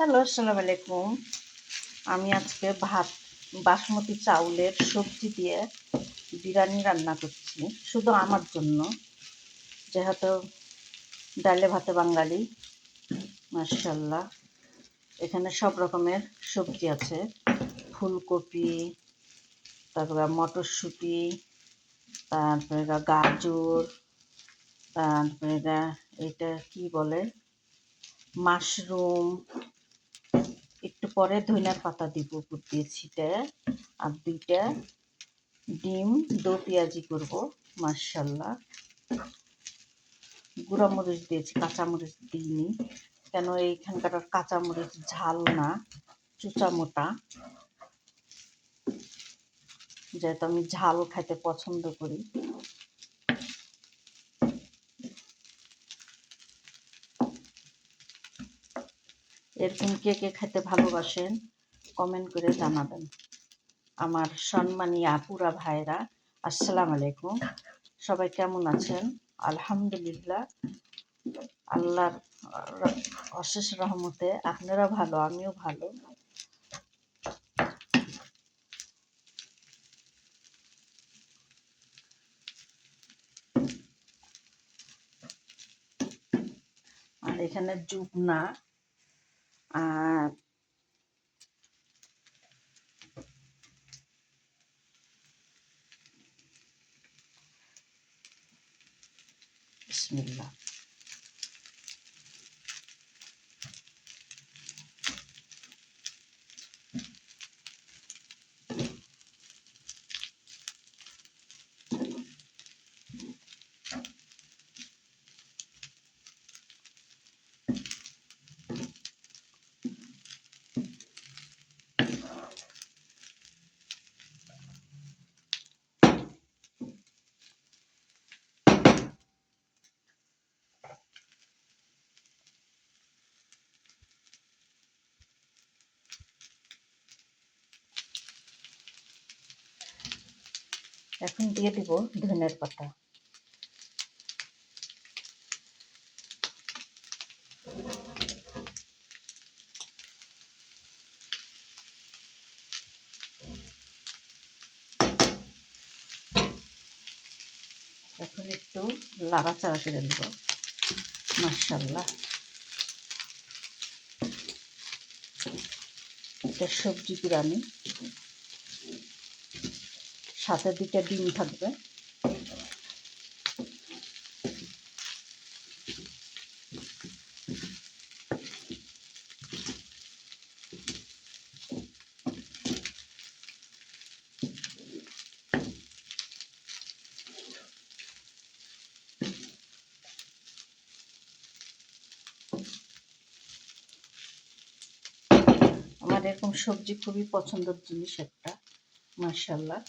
Hello, আসসালামু আলাইকুম। আমি আজকে ভাত বাসমতি চাউলের সবজি দিয়ে বিরিয়ানি রান্না করছি, শুধু আমার জন্য। যেহেতু ডালে ভাতে বাঙালি, মাশাআল্লাহ। এখানে সব রকমের সবজি আছে, ফুলকপি, তারপরে মটরশুঁটি, তারপরে গাজর, তারপরে এটা কি বলে, মাশরুম। একটু পরে ধনিয়ার পাতা দিব উপর দিয়ে ছিটায়, আর 2টা ডিম দো পেঁয়াজি করবো। মাশাআল্লাহ। গুঁড়ামরিচ দিয়েছি, কাঁচামরিচ দিইনি, কেন এইখানকার কাঁচামরিচ ঝাল না, চুচা মোটা, যেহেতু আমি ঝাল খাইতে পছন্দ করি। এরকম কে কে খেতে ভালোবাসেন কমেন্ট করে জানাবেন। আমার সম্মানী আপুরা ভাইরা, আসসালামু আলাইকুম। সবাই কেমন আছেন? আলহামদুলিল্লাহ, আল্লাহর অশেষ রহমতে আপনারা ভালো, আমিও ভালো। আর এখানে জুবনা আর বিসমিল্লাহ। এখন দিয়ে দিব ধনিয়ার পাতা। এখন একটু লাড়াচাড়া করে দেব। মাশাআল্লাহ, এটা সবজি বিরিয়ানি, সাথে 2টা ডিম থাকবে। আমার এরকম সবজি খুবই পছন্দের জিনিস একটা, মাশাআল্লাহ।